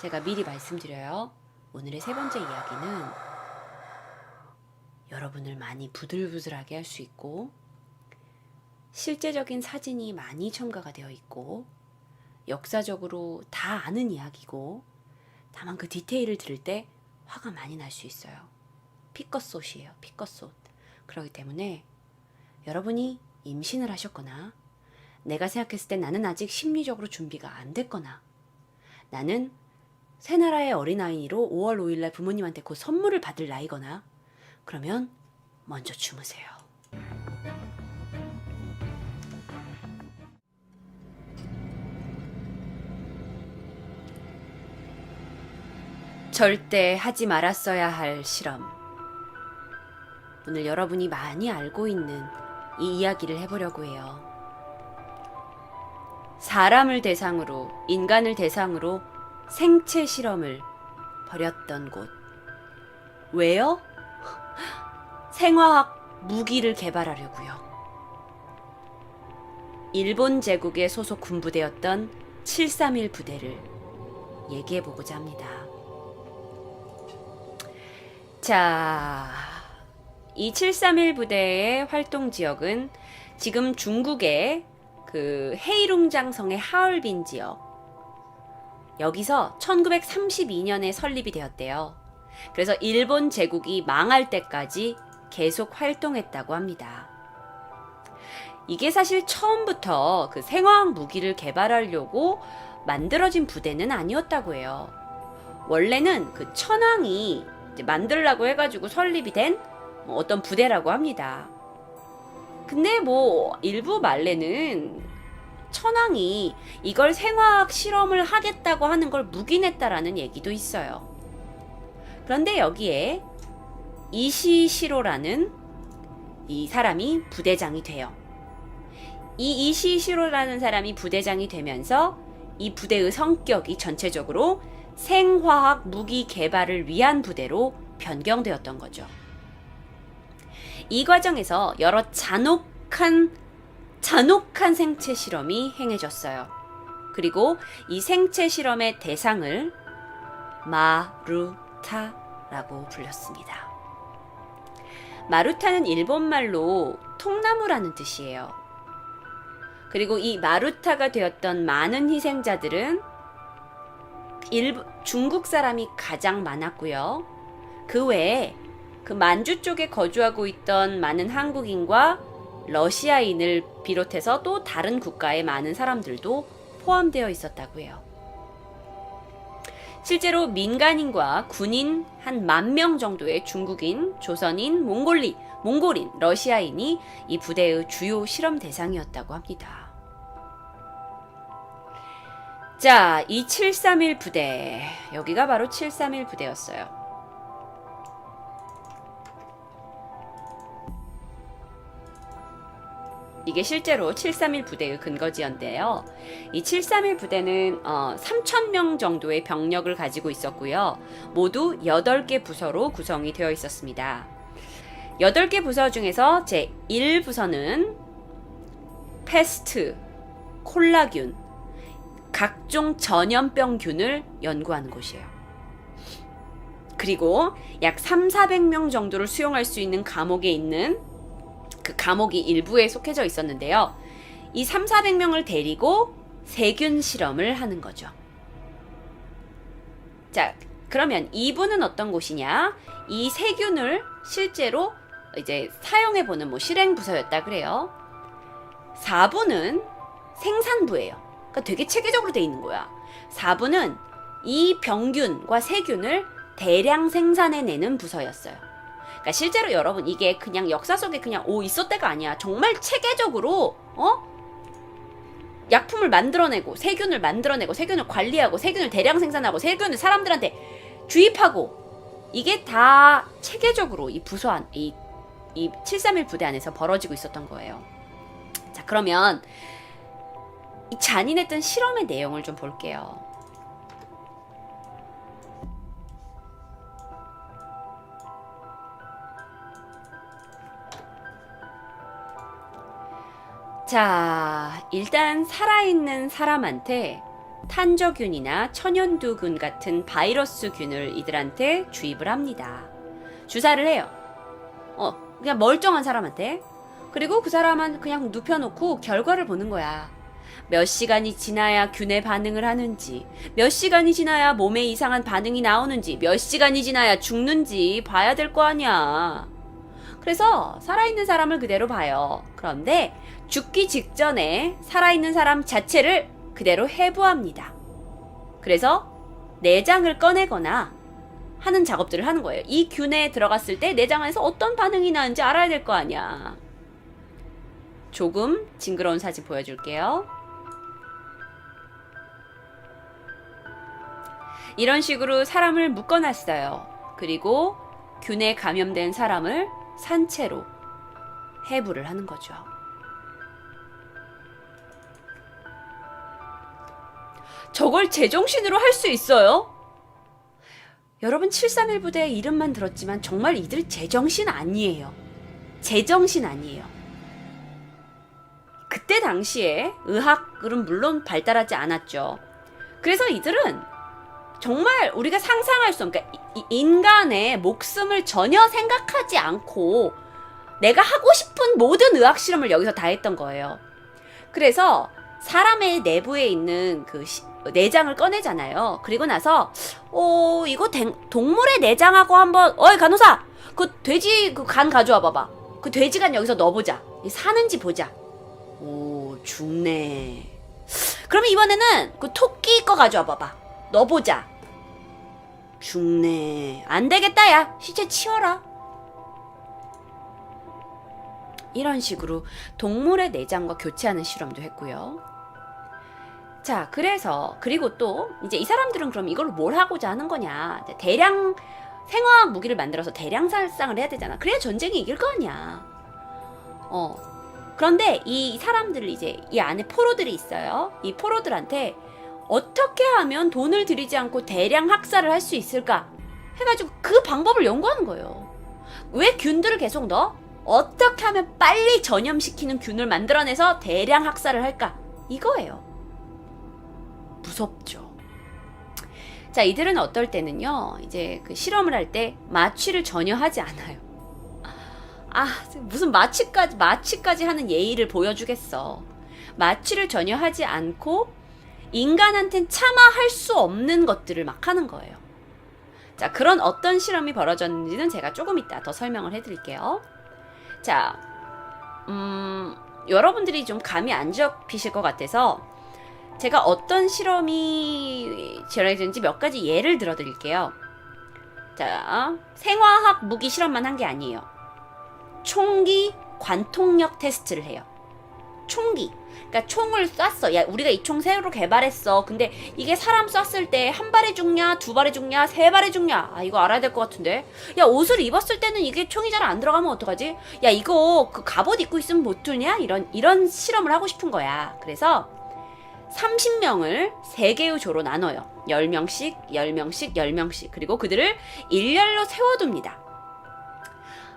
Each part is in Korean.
제가 미리 말씀드려요. 오늘의 세 번째 이야기는 여러분을 많이 부들부들하게 할 수 있고 실제적인 사진이 많이 첨가가 되어 있고 역사적으로 다 아는 이야기고 다만 그 디테일을 들을 때 화가 많이 날 수 있어요. 피껏솥이에요. 피껏솥. 그렇기 때문에 여러분이 임신을 하셨거나 내가 생각했을 때 나는 아직 심리적으로 준비가 안 됐거나 나는 새 나라의 어린아이로 5월 5일날 부모님한테 곧 선물을 받을 나이거나 그러면 먼저 주무세요. 절대 하지 말았어야 할 실험. 오늘 여러분이 많이 알고 있는 이 이야기를 해보려고 해요. 사람을 대상으로, 인간을 대상으로 생체 실험을 벌였던 곳. 왜요? 생화학 무기를 개발하려고요. 일본 제국의 소속 군부대였던 731 부대를 얘기해보고자 합니다. 자, 이 731 부대의 활동 지역은 지금 중국의 그 헤이룽장성의 하얼빈 지역. 여기서 1932년에 설립이 되었대요. 그래서 일본 제국이 망할 때까지 계속 활동했다고 합니다. 이게 사실 처음부터 그 생화학 무기를 개발하려고 만들어진 부대는 아니었다고 해요. 원래는 그 천황이 이제 만들라고 해가지고 설립이 된 어떤 부대라고 합니다. 근데 뭐 일부 말레는 천황이 이걸 생화학 실험을 하겠다고 하는 걸 묵인했다라는 얘기도 있어요. 그런데 여기에 이시시로라는 이 사람이 부대장이 돼요. 이 이시시로라는 사람이 부대장이 되면서 이 부대의 성격이 전체적으로 생화학 무기 개발을 위한 부대로 변경되었던 거죠. 이 과정에서 여러 잔혹한 생체 실험이 행해졌어요. 그리고 이 생체 실험의 대상을 마루타라고 불렸습니다. 마루타는 일본말로 통나무라는 뜻이에요. 그리고 이 마루타가 되었던 많은 희생자들은 중국 사람이 가장 많았고요. 그 외에 그 만주 쪽에 거주하고 있던 많은 한국인과 러시아인을 비롯해서 또 다른 국가의 많은 사람들도 포함되어 있었다고 해요. 실제로 민간인과 군인 한 10,000명 정도의 중국인, 조선인, 몽골인, 러시아인이 이 부대의 주요 실험 대상이었다고 합니다. 자, 이 731 부대, 여기가 바로 731 부대였어요. 이게 실제로 731 부대의 근거지였는데요. 이 731 부대는 3,000명 정도의 병력을 가지고 있었고요. 모두 8개 부서로 구성이 되어 있었습니다. 8개 부서 중에서 제1부서는 패스트, 콜라균, 각종 전염병균을 연구하는 곳이에요. 그리고 약 3,400명 정도를 수용할 수 있는 감옥에 있는 그 감옥이 일부에 속해져 있었는데요. 이 3,400명을 데리고 세균 실험을 하는 거죠. 자, 그러면 2부는 어떤 곳이냐? 이 세균을 실제로 이제 사용해보는 실행 부서였다 그래요. 4부는 생산부예요. 그러니까 되게 체계적으로 돼 있는 거야. 4부는 이 병균과 세균을 대량 생산해내는 부서였어요. 그러니까 실제로 여러분 이게 그냥 역사 속에 그냥 있었대가 아니야. 정말 체계적으로 약품을 만들어내고 세균을 관리하고 세균을 대량 생산하고 세균을 사람들한테 주입하고 이게 다 체계적으로 이 부서 안, 이 731 부대 안에서 벌어지고 있었던 거예요. 자, 그러면 이 잔인했던 실험의 내용을 좀 볼게요. 자, 일단 살아있는 사람한테 탄저균이나 천연두균 같은 바이러스균을 이들한테 주입을 합니다. 주사를 해요. 그냥 멀쩡한 사람한테. 그리고 그 사람은 그냥 눕혀놓고 결과를 보는 거야. 몇 시간이 지나야 균에 반응을 하는지, 몇 시간이 지나야 몸에 이상한 반응이 나오는지, 몇 시간이 지나야 죽는지 봐야 될 거 아니야. 그래서 살아있는 사람을 그대로 봐요. 그런데 죽기 직전에 살아있는 사람 자체를 그대로 해부합니다. 그래서 내장을 꺼내거나 하는 작업들을 하는 거예요. 이 균에 들어갔을 때 내장 안에서 어떤 반응이 나는지 알아야 될 거 아니야. 조금 징그러운 사진 보여줄게요. 이런 식으로 사람을 묶어놨어요. 그리고 균에 감염된 사람을 산채로 해부를 하는 거죠. 저걸 제정신으로 할 수 있어요? 여러분 731부대 이름만 들었지만 정말 이들 제정신 아니에요. 제정신 아니에요. 그때 당시에 의학은 물론 발달하지 않았죠. 그래서 이들은 정말 우리가 상상할 수 없는, 그러니까 인간의 목숨을 전혀 생각하지 않고 내가 하고 싶은 모든 의학 실험을 여기서 다 했던 거예요. 그래서 사람의 내부에 있는 그 내장을 꺼내잖아요. 그리고 나서 이거 동물의 내장하고 한번 간호사 그 돼지 그 간 가져와 봐봐. 그 돼지 간 여기서 넣어보자. 사는지 보자. 오, 죽네. 그러면 이번에는 그 토끼 거 가져와 봐봐. 넣어보자. 죽네. 안 되겠다, 야. 시체 치워라. 이런 식으로 동물의 내장과 교체하는 실험도 했고요. 자, 그리고 또 이제 이 사람들은 그럼 이걸로 뭘 하고자 하는 거냐. 대량 생화학 무기를 만들어서 대량 살상을 해야 되잖아. 그래야 전쟁이 이길 거 아니야. 그런데 이 사람들 이제 이 안에 포로들이 있어요. 이 포로들한테 어떻게 하면 돈을 들이지 않고 대량 학살을 할 수 있을까 해가지고 그 방법을 연구하는 거예요. 왜 균들을 계속 넣어? 어떻게 하면 빨리 전염시키는 균을 만들어내서 대량 학살을 할까? 이거예요. 무섭죠. 자, 이들은 어떨 때는요, 이제 그 실험을 할 때 마취를 전혀 하지 않아요. 무슨 마취까지 하는 예의를 보여주겠어. 마취를 전혀 하지 않고 인간한텐 차마 할 수 없는 것들을 막 하는 거예요. 자, 그런 어떤 실험이 벌어졌는지는 제가 조금 이따 더 설명을 해드릴게요. 자, 여러분들이 좀 감이 안 잡히실 것 같아서 제가 어떤 실험이 진행되는지 몇 가지 예를 들어 드릴게요. 자, 생화학 무기 실험만 한 게 아니에요. 총기 관통력 테스트를 해요. 총기. 그러니까 총을 쐈어. 야, 우리가 이 총 새로 개발했어. 근데 이게 사람 쐈을 때 한 발에 죽냐, 두 발에 죽냐, 세 발에 죽냐. 이거 알아야 될 것 같은데. 야, 옷을 입었을 때는 이게 총이 잘 안 들어가면 어떡하지? 야, 이거 그 갑옷 입고 있으면 못 뚫냐? 이런 실험을 하고 싶은 거야. 그래서 30명을 3개의 조로 나눠요. 10명씩, 10명씩, 10명씩. 그리고 그들을 일렬로 세워둡니다.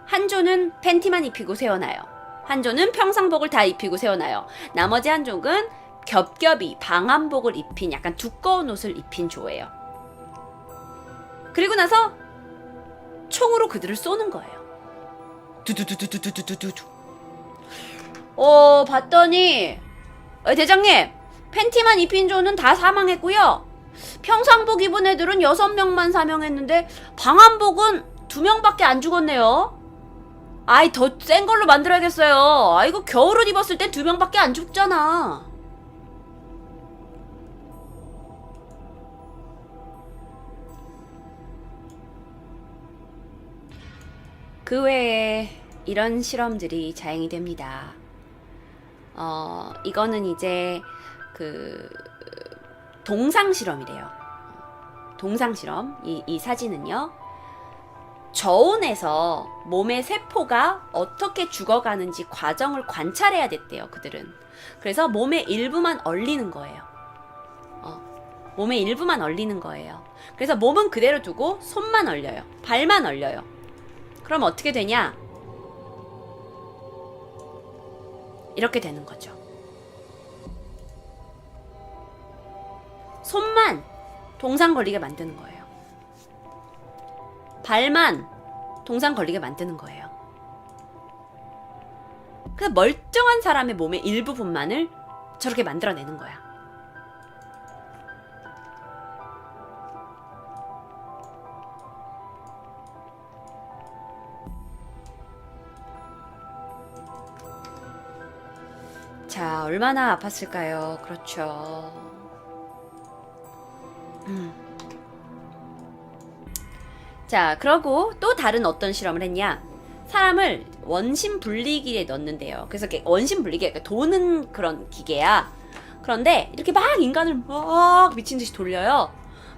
한 조는 팬티만 입히고 세워놔요. 한 조는 평상복을 다 입히고 세워놔요. 나머지 한 조는 겹겹이 방한복을 입힌 약간 두꺼운 옷을 입힌 조예요. 그리고 나서 총으로 그들을 쏘는 거예요. 두두두두두두두두. 봤더니 대장님, 팬티만 입힌 조는 다 사망했고요. 평상복 입은 애들은 6명만 사망했는데 방한복은 2명밖에 안 죽었네요. 더 센 걸로 만들어야겠어요. 이거 겨울옷 입었을 땐 2명밖에 안 죽잖아. 그 외에 이런 실험들이 자행이 됩니다. 이거는 이제 그 동상 실험이래요. 동상 실험. 이 사진은요. 저온에서 몸의 세포가 어떻게 죽어가는지 과정을 관찰해야 됐대요, 그들은. 그래서 몸의 일부만 얼리는 거예요. 몸의 일부만 얼리는 거예요. 그래서 몸은 그대로 두고 손만 얼려요. 발만 얼려요. 그럼 어떻게 되냐? 이렇게 되는 거죠. 손만 동상 걸리게 만드는 거예요. 발만 동상 걸리게 만드는 거예요. 그 멀쩡한 사람의 몸의 일부분만을 저렇게 만들어내는 거야. 자, 얼마나 아팠을까요? 그렇죠. 자, 그러고 또 다른 어떤 실험을 했냐? 사람을 원심 분리기에 넣는데요. 그래서 원심 분리기, 그러니까 도는 그런 기계야. 그런데 이렇게 막 인간을 막 미친 듯이 돌려요.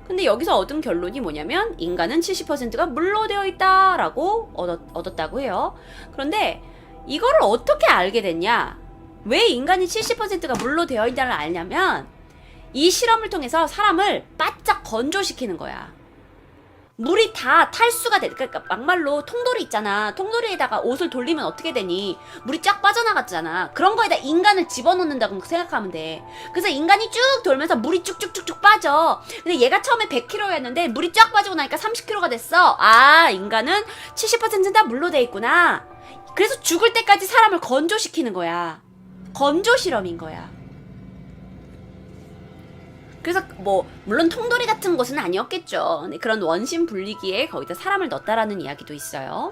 근데 여기서 얻은 결론이 뭐냐면 인간은 70%가 물로 되어 있다라고 얻었다고 해요. 그런데 이거를 어떻게 알게 됐냐? 왜 인간이 70%가 물로 되어 있다를 알냐면 이 실험을 통해서 사람을 바짝 건조시키는 거야. 물이 다 탈수가 돼. 그러니까 막말로 통돌이 있잖아. 통돌이에다가 옷을 돌리면 어떻게 되니? 물이 쫙 빠져나갔잖아. 그런 거에다 인간을 집어넣는다고 생각하면 돼. 그래서 인간이 쭉 돌면서 물이 쭉쭉쭉쭉 빠져. 근데 얘가 처음에 100kg였는데 물이 쫙 빠지고 나니까 30kg가 됐어. 아, 인간은 70%는 다 물로 돼 있구나. 그래서 죽을 때까지 사람을 건조시키는 거야. 건조 실험인 거야. 그래서 뭐 물론 통돌이 같은 것은 아니었겠죠. 근데 그런 원심 분리기에 거기다 사람을 넣었다라는 이야기도 있어요.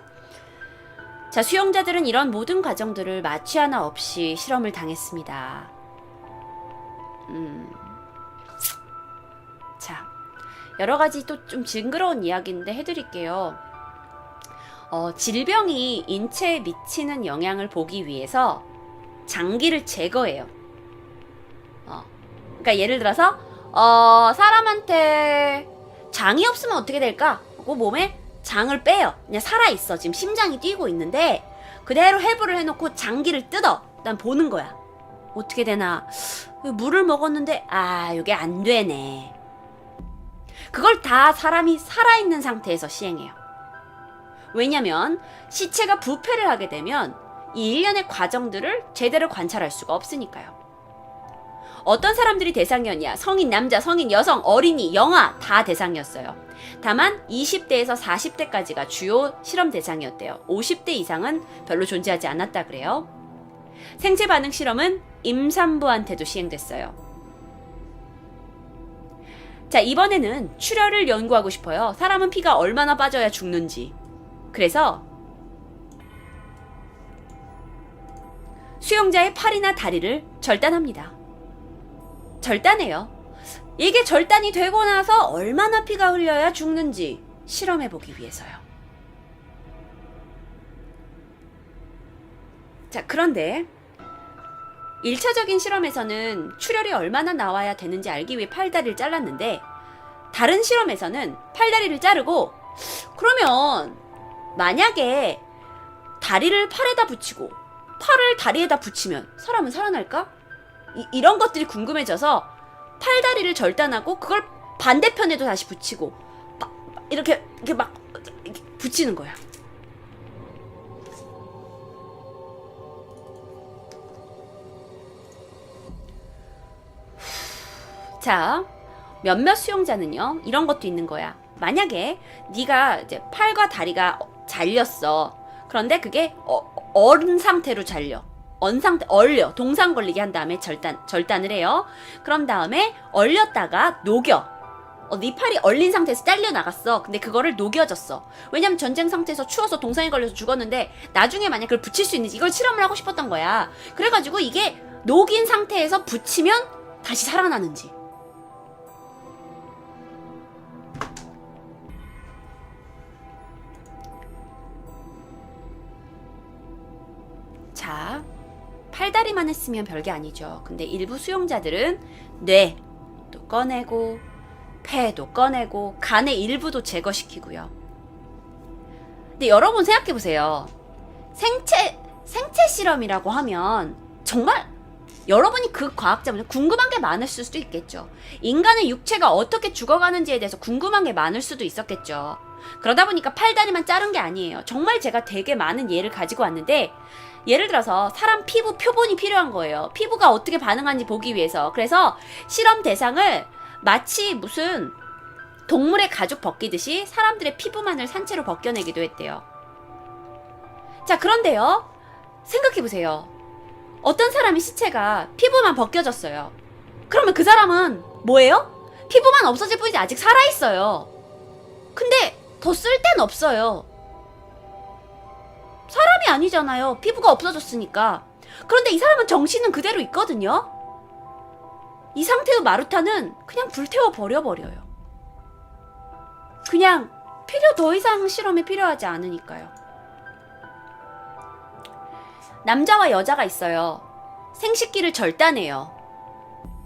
자, 수용자들은 이런 모든 과정들을 마취 하나 없이 실험을 당했습니다. 자, 여러 가지 또 좀 징그러운 이야기인데 해드릴게요. 질병이 인체에 미치는 영향을 보기 위해서 장기를 제거해요. 그러니까 예를 들어서 사람한테 장이 없으면 어떻게 될까? 그 몸에 장을 빼요. 그냥 살아있어. 지금 심장이 뛰고 있는데 그대로 해부를 해놓고 장기를 뜯어. 난 보는 거야. 어떻게 되나? 물을 먹었는데 이게 안 되네. 그걸 다 사람이 살아있는 상태에서 시행해요. 왜냐면 시체가 부패를 하게 되면 이 일련의 과정들을 제대로 관찰할 수가 없으니까요. 어떤 사람들이 대상이었냐? 성인 남자, 성인 여성, 어린이, 영아 다 대상이었어요. 다만 20대에서 40대까지가 주요 실험 대상이었대요. 50대 이상은 별로 존재하지 않았다 그래요. 생체 반응 실험은 임산부한테도 시행됐어요. 자, 이번에는 출혈을 연구하고 싶어요. 사람은 피가 얼마나 빠져야 죽는지. 그래서 수용자의 팔이나 다리를 절단합니다. 절단해요. 이게 절단이 되고 나서 얼마나 피가 흘려야 죽는지 실험해보기 위해서요. 자, 그런데 1차적인 실험에서는 출혈이 얼마나 나와야 되는지 알기 위해 팔다리를 잘랐는데 다른 실험에서는 팔다리를 자르고 그러면 만약에 다리를 팔에다 붙이고 팔을 다리에다 붙이면 사람은 살아날까? 이런 것들이 궁금해져서 팔다리를 절단하고 그걸 반대편에도 다시 붙이고 이렇게 막 이렇게 붙이는 거야. 자, 몇몇 수용자는요 이런 것도 있는 거야. 만약에 네가 이제 팔과 다리가 잘렸어. 그런데 그게 얼은 상태로 잘려. 언 상태, 얼려. 동상 걸리게 한 다음에 절단을 해요. 그런 다음에 얼렸다가 녹여. 네 팔이 얼린 상태에서 잘려 나갔어. 근데 그거를 녹여줬어. 왜냐면 전쟁 상태에서 추워서 동상에 걸려서 죽었는데 나중에 만약 그걸 붙일 수 있는지 이걸 실험을 하고 싶었던 거야. 그래가지고 이게 녹인 상태에서 붙이면 다시 살아나는지. 자, 팔다리만 했으면 별게 아니죠. 근데 일부 수용자들은 뇌도 꺼내고 폐도 꺼내고 간의 일부도 제거시키고요. 근데 여러분 생각해보세요. 생체 실험이라고 하면 정말 여러분이 그 과학자분들 궁금한 게 많을 수도 있겠죠. 인간의 육체가 어떻게 죽어가는지에 대해서 궁금한 게 많을 수도 있었겠죠. 그러다 보니까 팔다리만 자른 게 아니에요. 정말 제가 되게 많은 예를 가지고 왔는데 예를 들어서 사람 피부 표본이 필요한 거예요. 피부가 어떻게 반응하는지 보기 위해서. 그래서 실험 대상을 마치 무슨 동물의 가죽 벗기듯이 사람들의 피부만을 산채로 벗겨내기도 했대요. 자, 그런데요. 생각해보세요. 어떤 사람이 시체가 피부만 벗겨졌어요. 그러면 그 사람은 뭐예요? 피부만 없어질 뿐이지 아직 살아있어요. 근데 더 쓸 데는 없어요. 사람이 아니잖아요. 피부가 없어졌으니까. 그런데 이 사람은 정신은 그대로 있거든요. 이 상태의 마루타는 그냥 불태워 버려버려요. 그냥 더 이상 실험이 필요하지 않으니까요. 남자와 여자가 있어요. 생식기를 절단해요.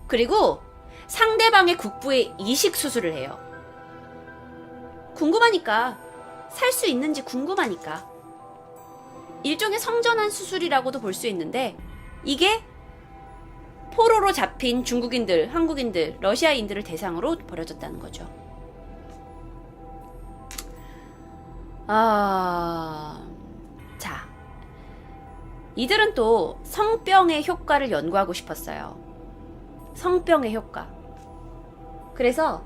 그리고 상대방의 국부에 이식 수술을 해요. 궁금하니까. 살 수 있는지 궁금하니까. 일종의 성전환 수술이라고도 볼 수 있는데 이게 포로로 잡힌 중국인들, 한국인들, 러시아인들을 대상으로 벌어졌다는 거죠. 자, 이들은 또 성병의 효과를 연구하고 싶었어요. 성병의 효과. 그래서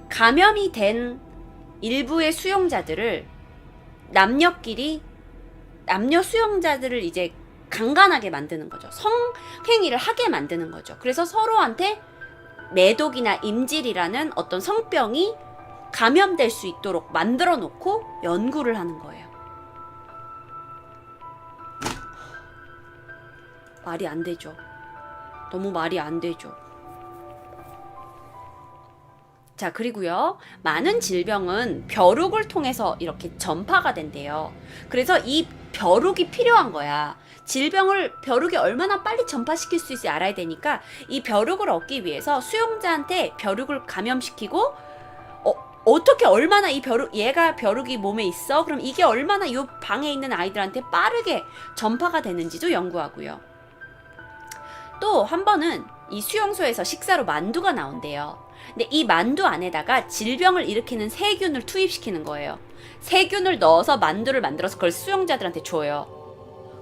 감염이 된 일부의 수용자들을 남녀 수용자들을 이제 강간하게 만드는 거죠. 성행위를 하게 만드는 거죠. 그래서 서로한테 매독이나 임질이라는 어떤 성병이 감염될 수 있도록 만들어 놓고 연구를 하는 거예요. 말이 안 되죠. 너무 말이 안 되죠. 자, 그리고요. 많은 질병은 벼룩을 통해서 이렇게 전파가 된대요. 그래서 이 벼룩이 필요한 거야. 벼룩이 얼마나 빨리 전파시킬 수 있을지 알아야 되니까 이 벼룩을 얻기 위해서 수용자한테 벼룩을 감염시키고 어떻게 얼마나 얘가 벼룩이 몸에 있어? 그럼 이게 얼마나 이 방에 있는 아이들한테 빠르게 전파가 되는지도 연구하고요. 또 한 번은 이 수용소에서 식사로 만두가 나온대요. 근데 이 만두 안에다가 질병을 일으키는 세균을 투입시키는 거예요. 세균을 넣어서 만두를 만들어서 그걸 수용자들한테 줘요.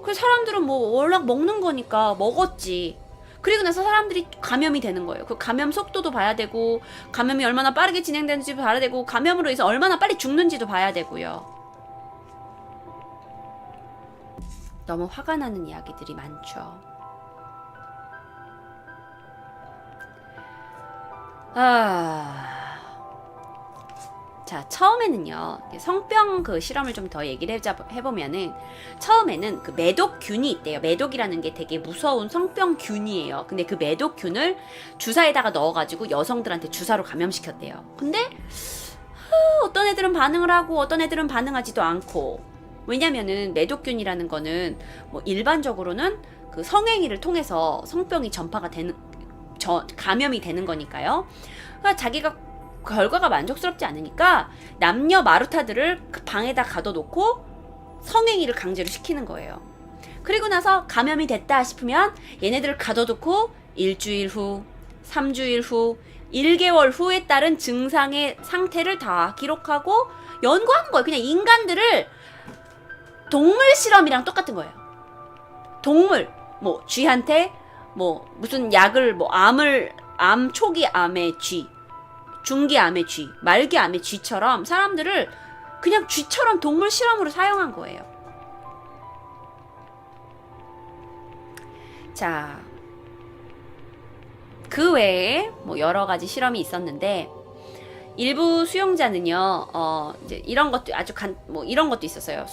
그래서 사람들은 뭐 워낙 먹는 거니까 먹었지. 그리고 나서 사람들이 감염이 되는 거예요. 그 감염 속도도 봐야 되고, 감염이 얼마나 빠르게 진행되는지 봐야 되고, 감염으로 인해서 얼마나 빨리 죽는지도 봐야 되고요. 너무 화가 나는 이야기들이 많죠. 자, 처음에는요, 성병 그 실험을 좀 더 얘기를 해보면은, 처음에는 그 매독균이 있대요. 매독이라는 게 되게 무서운 성병균이에요. 근데 그 매독균을 주사에다가 넣어가지고 여성들한테 주사로 감염시켰대요. 근데, 어떤 애들은 반응을 하고, 어떤 애들은 반응하지도 않고. 왜냐면은 매독균이라는 거는, 뭐 일반적으로는 그 성행위를 통해서 성병이 감염이 되는 거니까요. 그러니까 자기가 결과가 만족스럽지 않으니까 남녀 마루타들을 그 방에다 가둬놓고 성행위를 강제로 시키는 거예요. 그리고 나서 감염이 됐다 싶으면 얘네들을 가둬놓고 일주일 후, 3주일 후, 1개월 후에 따른 증상의 상태를 다 기록하고 연구하는 거예요. 그냥 인간들을 동물 실험이랑 똑같은 거예요. 동물, 뭐 쥐한테 뭐 무슨 약을 암 초기 암의 쥐, 중기 암의 쥐, 말기 암의 쥐처럼 사람들을 그냥 쥐처럼 동물 실험으로 사용한 거예요. 자, 그 외에 뭐 여러 가지 실험이 있었는데 일부 수용자는요, 이제 이런 것도 이런 것도 있었어요.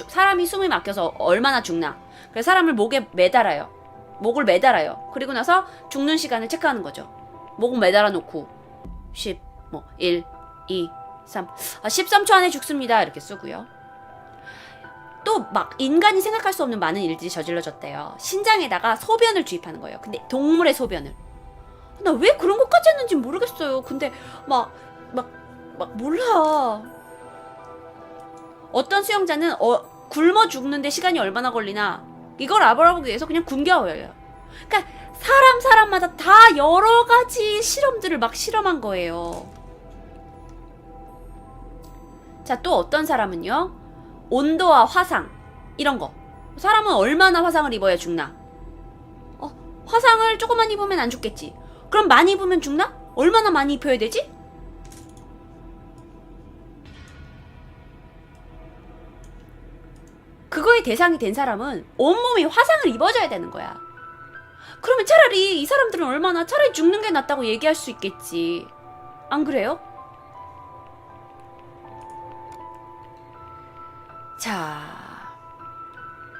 사람이 숨이 막혀서 얼마나 죽나. 그래서 사람을 목을 매달아요. 그리고 나서 죽는 시간을 체크하는 거죠. 목을 매달아 놓고 1, 2, 3 13초 안에 죽습니다. 이렇게 쓰고요. 또 막 인간이 생각할 수 없는 많은 일들이 저질러졌대요. 신장에다가 소변을 주입하는 거예요. 근데 동물의 소변을. 나 왜 그런 것까지 했는지 모르겠어요. 근데 막 몰라. 어떤 수용자는 굶어 죽는데 시간이 얼마나 걸리나 이걸 알아보기 위해서 그냥 굶겨요. 그러니까 사람마다 다 여러 가지 실험들을 막 실험한 거예요. 자, 또 어떤 사람은요, 온도와 화상 이런 거. 사람은 얼마나 화상을 입어야 죽나? 화상을 조금만 입으면 안 죽겠지. 그럼 많이 입으면 죽나? 얼마나 많이 입혀야 되지? 그거의 대상이 된 사람은 온몸이 화상을 입어줘야 되는 거야. 그러면 차라리 이 사람들은 얼마나 차라리 죽는 게 낫다고 얘기할 수 있겠지. 안 그래요? 자,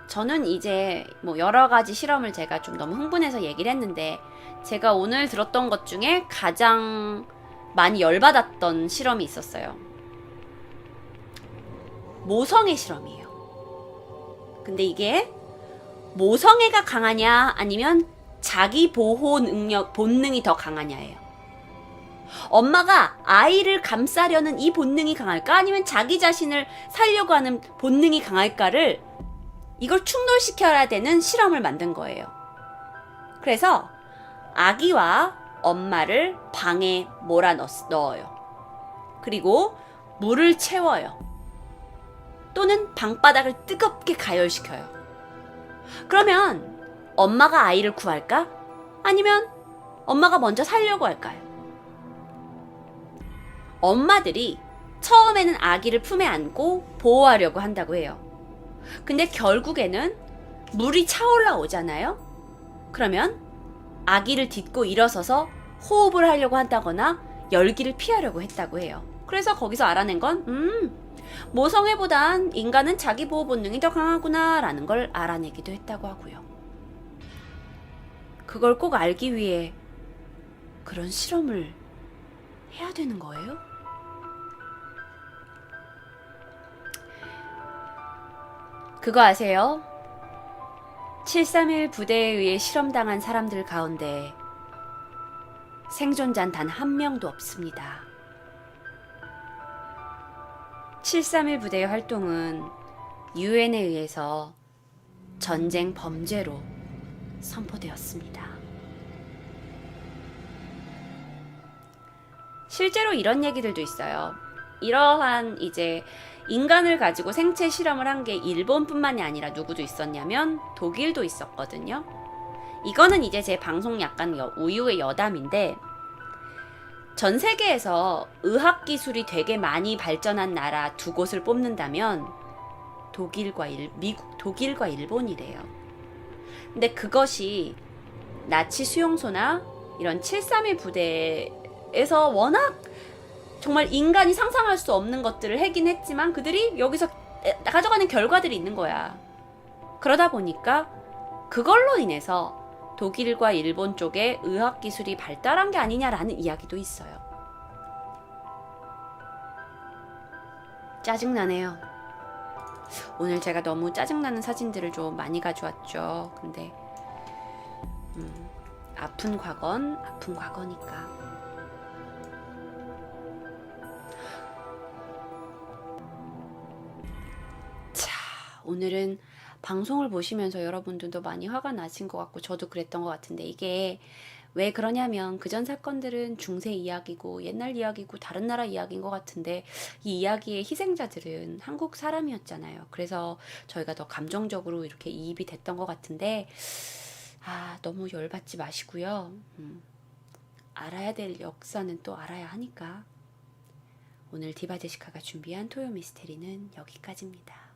저는 이제 뭐 여러 가지 실험을 제가 좀 너무 흥분해서 얘기를 했는데, 제가 오늘 들었던 것 중에 가장 많이 열받았던 실험이 있었어요. 모성애 실험이에요. 근데 이게 모성애가 강하냐 아니면 자기 보호 능력, 본능이 더 강하냐예요. 엄마가 아이를 감싸려는 이 본능이 강할까 아니면 자기 자신을 살려고 하는 본능이 강할까를, 이걸 충돌시켜야 되는 실험을 만든 거예요. 그래서 아기와 엄마를 방에 넣어요. 그리고 물을 채워요. 또는 방바닥을 뜨겁게 가열시켜요. 그러면 엄마가 아이를 구할까? 아니면 엄마가 먼저 살려고 할까요? 엄마들이 처음에는 아기를 품에 안고 보호하려고 한다고 해요. 근데 결국에는 물이 차올라 오잖아요? 그러면 아기를 딛고 일어서서 호흡을 하려고 한다거나 열기를 피하려고 했다고 해요. 그래서 거기서 알아낸 건 모성애보단 인간은 자기 보호 본능이 더 강하구나 라는 걸 알아내기도 했다고 하고요. 그걸 꼭 알기 위해 그런 실험을 해야 되는 거예요? 그거 아세요? 731 부대에 의해 실험당한 사람들 가운데 생존자는 단 한 명도 없습니다. 731 부대의 활동은 유엔에 의해서 전쟁 범죄로 선포되었습니다. 실제로 이런 얘기들도 있어요. 이러한 이제 인간을 가지고 생체 실험을 한 게 일본뿐만이 아니라 누구도 있었냐면 독일도 있었거든요. 이거는 이제 제 방송 약간 우유의 여담인데, 전 세계에서 의학 기술이 되게 많이 발전한 나라 두 곳을 뽑는다면 독일과 일본이래요. 근데 그것이 나치 수용소나 이런 731 부대에서 워낙 정말 인간이 상상할 수 없는 것들을 하긴 했지만 그들이 여기서 가져가는 결과들이 있는 거야. 그러다 보니까 그걸로 인해서 독일과 일본 쪽에 의학기술이 발달한 게 아니냐라는 이야기도 있어요. 짜증나네요. 오늘 제가 너무 짜증나는 사진들을 좀 많이 가져왔죠. 근데 아픈 과거는 아픈 과거니까. 오늘은 방송을 보시면서 여러분들도 많이 화가 나신 것 같고 저도 그랬던 것 같은데, 이게 왜 그러냐면 그전 사건들은 중세 이야기고 옛날 이야기고 다른 나라 이야기인 것 같은데 이 이야기의 희생자들은 한국 사람이었잖아요. 그래서 저희가 더 감정적으로 이렇게 이입이 됐던 것 같은데, 너무 열받지 마시고요. 알아야 될 역사는 또 알아야 하니까. 오늘 디바제시카가 준비한 토요 미스테리는 여기까지입니다.